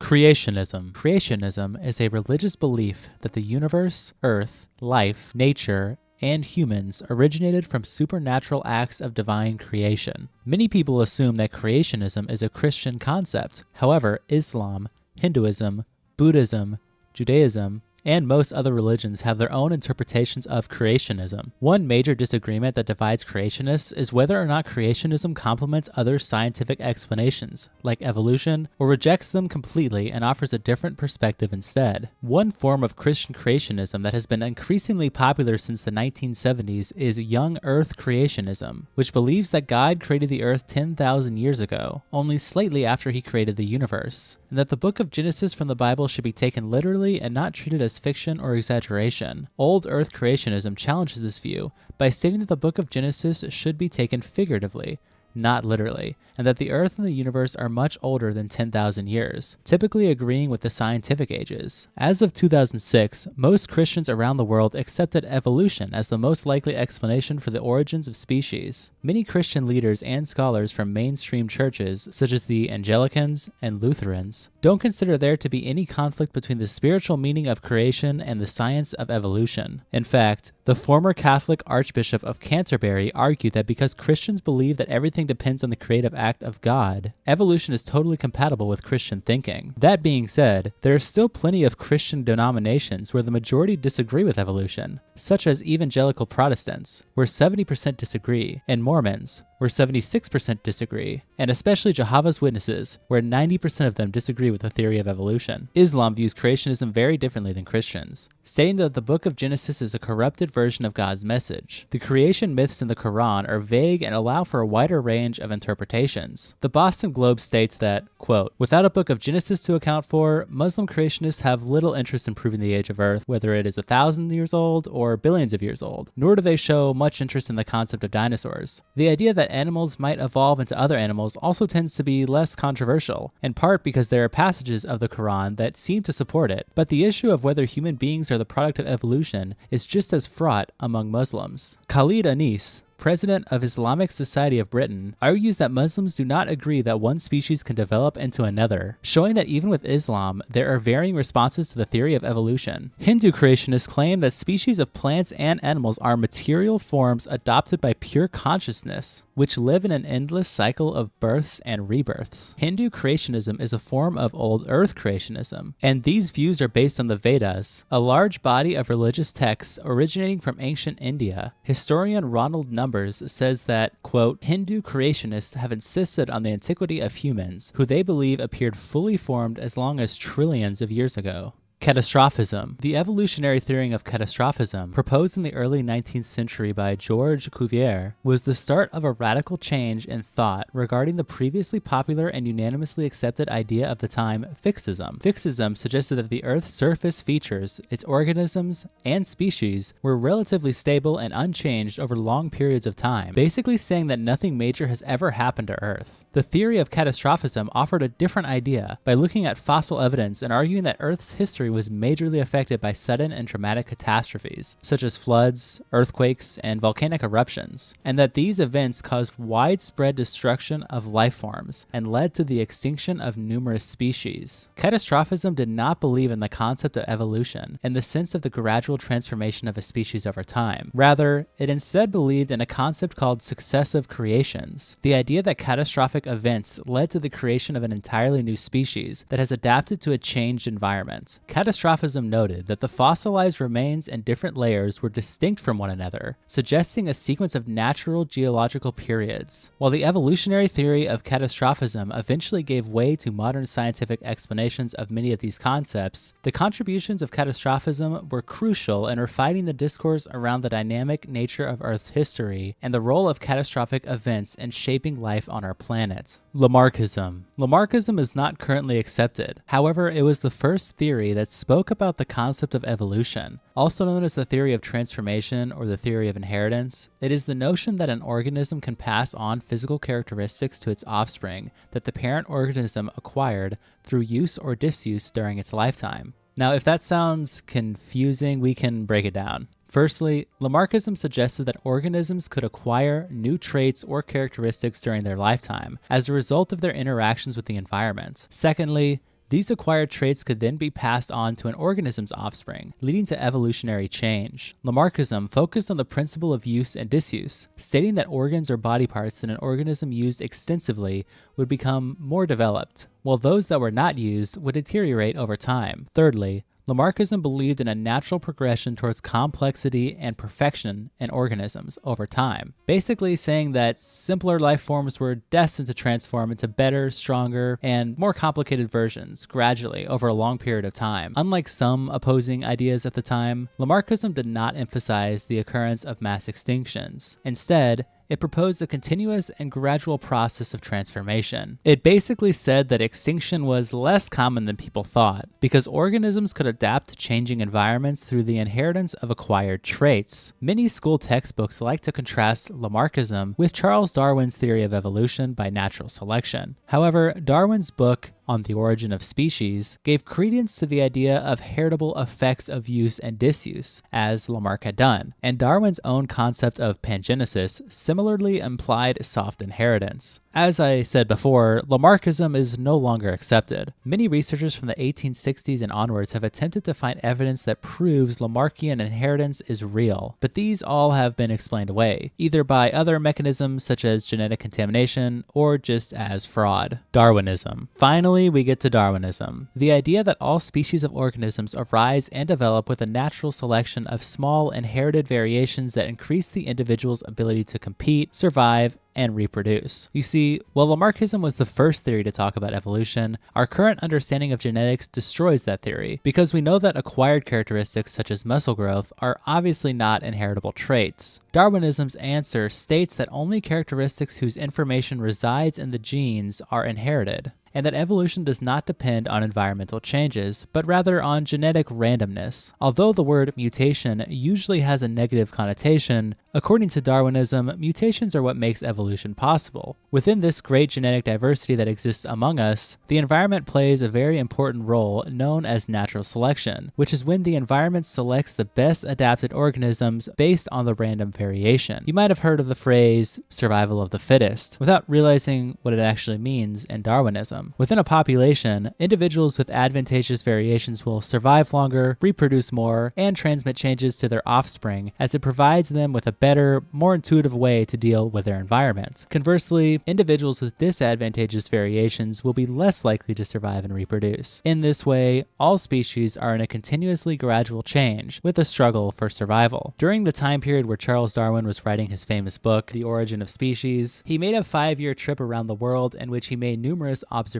Creationism. Creationism is a religious belief that the universe, earth, life, nature, and humans originated from supernatural acts of divine creation. Many people assume that creationism is a Christian concept. However, Islam, Hinduism, Buddhism, Judaism, and most other religions have their own interpretations of creationism. One major disagreement that divides creationists is whether or not creationism complements other scientific explanations, like evolution, or rejects them completely and offers a different perspective instead. One form of Christian creationism that has been increasingly popular since the 1970s is young Earth creationism, which believes that God created the Earth 10,000 years ago, only slightly after he created the universe, and that the book of Genesis from the Bible should be taken literally and not treated as fiction or exaggeration. Old Earth creationism challenges this view by stating that the book of Genesis should be taken figuratively, not literally, and that the Earth and the universe are much older than 10,000 years, typically agreeing with the scientific ages. As of 2006, most Christians around the world accepted evolution as the most likely explanation for the origins of species. Many Christian leaders and scholars from mainstream churches, such as the Anglicans and Lutherans, don't consider there to be any conflict between the spiritual meaning of creation and the science of evolution. In fact, the former Catholic Archbishop of Canterbury argued that because Christians believe that everything depends on the creative act of God, evolution is totally compatible with Christian thinking. That being said, there are still plenty of Christian denominations where the majority disagree with evolution, such as evangelical Protestants, where 70% disagree, and Mormons, where 76% disagree, and especially Jehovah's Witnesses, where 90% of them disagree with the theory of evolution. Islam views creationism very differently than Christians, stating that the book of Genesis is a corrupted version of God's message. The creation myths in the Quran are vague and allow for a wider range of interpretations. The Boston Globe states that, quote, "Without a book of Genesis to account for, Muslim creationists have little interest in proving the age of Earth, whether it is 1,000 years old or billions of years old, nor do they show much interest in the concept of dinosaurs. The idea that animals might evolve into other animals also tends to be less controversial, in part because there are passages of the Quran that seem to support it, but the issue of whether human beings are the product of evolution is just as fraught among Muslims." Khalid Anis, president of Islamic Society of Britain, argues that Muslims do not agree that one species can develop into another, showing that even with Islam, there are varying responses to the theory of evolution. Hindu creationists claim that species of plants and animals are material forms adopted by pure consciousness, which live in an endless cycle of births and rebirths. Hindu creationism is a form of old Earth creationism, and these views are based on the Vedas, a large body of religious texts originating from ancient India. Historian Ronald Numbers says that, quote, "Hindu creationists have insisted on the antiquity of humans, who they believe appeared fully formed as long as trillions of years ago." Catastrophism. The evolutionary theory of catastrophism, proposed in the early 19th century by Georges Cuvier, was the start of a radical change in thought regarding the previously popular and unanimously accepted idea of the time, fixism. Fixism suggested that the Earth's surface features, its organisms, and species were relatively stable and unchanged over long periods of time, basically saying that nothing major has ever happened to Earth. The theory of catastrophism offered a different idea by looking at fossil evidence and arguing that Earth's history was majorly affected by sudden and dramatic catastrophes, such as floods, earthquakes, and volcanic eruptions, and that these events caused widespread destruction of life forms and led to the extinction of numerous species. Catastrophism did not believe in the concept of evolution in the sense of the gradual transformation of a species over time. Rather, it instead believed in a concept called successive creations, the idea that catastrophic events led to the creation of an entirely new species that has adapted to a changed environment. Catastrophism noted that the fossilized remains in different layers were distinct from one another, suggesting a sequence of natural geological periods. While the evolutionary theory of catastrophism eventually gave way to modern scientific explanations of many of these concepts, the contributions of catastrophism were crucial in refining the discourse around the dynamic nature of Earth's history and the role of catastrophic events in shaping life on our planet. Lamarckism. Lamarckism is not currently accepted. However, it was the first theory that spoke about the concept of evolution, also known as the theory of transformation or the theory of inheritance. It is the notion that an organism can pass on physical characteristics to its offspring that the parent organism acquired through use or disuse during its lifetime. Now, if that sounds confusing, we can break it down. Firstly, Lamarckism suggested that organisms could acquire new traits or characteristics during their lifetime as a result of their interactions with the environment. Secondly, These acquired traits could then be passed on to an organism's offspring, leading to evolutionary change. Lamarckism focused on the principle of use and disuse, stating that organs or body parts that an organism used extensively would become more developed, while those that were not used would deteriorate over time. Thirdly, Lamarckism believed in a natural progression towards complexity and perfection in organisms over time, basically saying that simpler life forms were destined to transform into better, stronger, and more complicated versions gradually over a long period of time. Unlike some opposing ideas at the time, Lamarckism did not emphasize the occurrence of mass extinctions. Instead, it proposed a continuous and gradual process of transformation. It basically said that extinction was less common than people thought, because organisms could adapt to changing environments through the inheritance of acquired traits. Many school textbooks like to contrast Lamarckism with Charles Darwin's theory of evolution by natural selection. However, Darwin's book On the Origin of Species gave credence to the idea of heritable effects of use and disuse, as Lamarck had done, and Darwin's own concept of pangenesis similarly implied soft inheritance. As I said before, Lamarckism is no longer accepted. Many researchers from the 1860s and onwards have attempted to find evidence that proves Lamarckian inheritance is real, but these all have been explained away, either by other mechanisms such as genetic contamination or just as fraud. Darwinism. Finally, we get to Darwinism, the idea that all species of organisms arise and develop with a natural selection of small inherited variations that increase the individual's ability to compete, survive, and reproduce. You see, while Lamarckism was the first theory to talk about evolution, our current understanding of genetics destroys that theory, because we know that acquired characteristics such as muscle growth are obviously not inheritable traits. Darwinism's answer states that only characteristics whose information resides in the genes are inherited, and that evolution does not depend on environmental changes, but rather on genetic randomness. Although the word mutation usually has a negative connotation, according to Darwinism, mutations are what makes evolution possible. Within this great genetic diversity that exists among us, the environment plays a very important role known as natural selection, which is when the environment selects the best adapted organisms based on the random variation. You might have heard of the phrase survival of the fittest, without realizing what it actually means in Darwinism. Within a population, individuals with advantageous variations will survive longer, reproduce more, and transmit changes to their offspring, as it provides them with a better, more intuitive way to deal with their environment. Conversely, individuals with disadvantageous variations will be less likely to survive and reproduce. In this way, all species are in a continuously gradual change, with a struggle for survival. During the time period where Charles Darwin was writing his famous book, The Origin of Species, he made a 5-year trip around the world in which he made numerous observations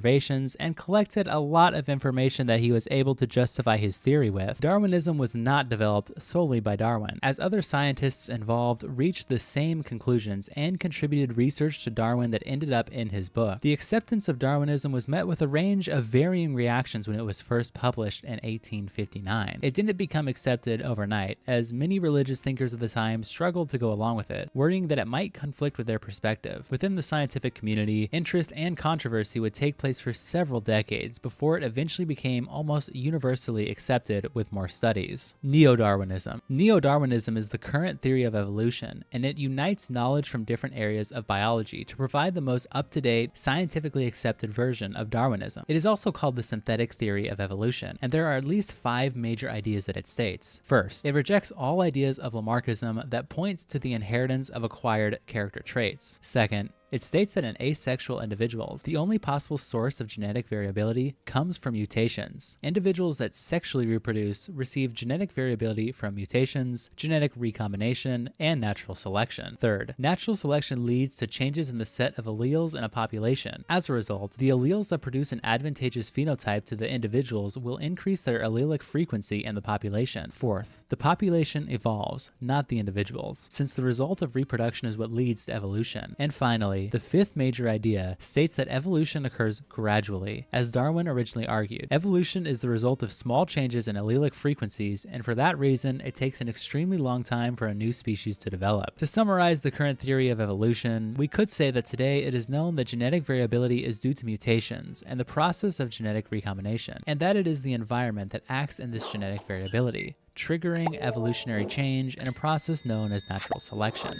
and collected a lot of information that he was able to justify his theory with. Darwinism was not developed solely by Darwin, as other scientists involved reached the same conclusions and contributed research to Darwin that ended up in his book. The acceptance of Darwinism was met with a range of varying reactions when it was first published in 1859. It didn't become accepted overnight, as many religious thinkers of the time struggled to go along with it, worrying that it might conflict with their perspective. Within the scientific community, interest and controversy would take place for several decades before it eventually became almost universally accepted with more studies. Neo-Darwinism. Neo-Darwinism is the current theory of evolution, and it unites knowledge from different areas of biology to provide the most up-to-date, scientifically accepted version of Darwinism. It is also called the synthetic theory of evolution, and there are at least 5 major ideas that it states. First, it rejects all ideas of Lamarckism that points to the inheritance of acquired character traits. Second, it states that in asexual individuals, the only possible source of genetic variability comes from mutations. Individuals that sexually reproduce receive genetic variability from mutations, genetic recombination, and natural selection. Third, natural selection leads to changes in the set of alleles in a population. As a result, the alleles that produce an advantageous phenotype to the individuals will increase their allelic frequency in the population. Fourth, the population evolves, not the individuals, since the result of reproduction is what leads to evolution. And finally, the 5th major idea states that evolution occurs gradually. As Darwin originally argued, evolution is the result of small changes in allelic frequencies, and for that reason, it takes an extremely long time for a new species to develop. To summarize the current theory of evolution, we could say that today it is known that genetic variability is due to mutations and the process of genetic recombination, and that it is the environment that acts in this genetic variability, triggering evolutionary change in a process known as natural selection.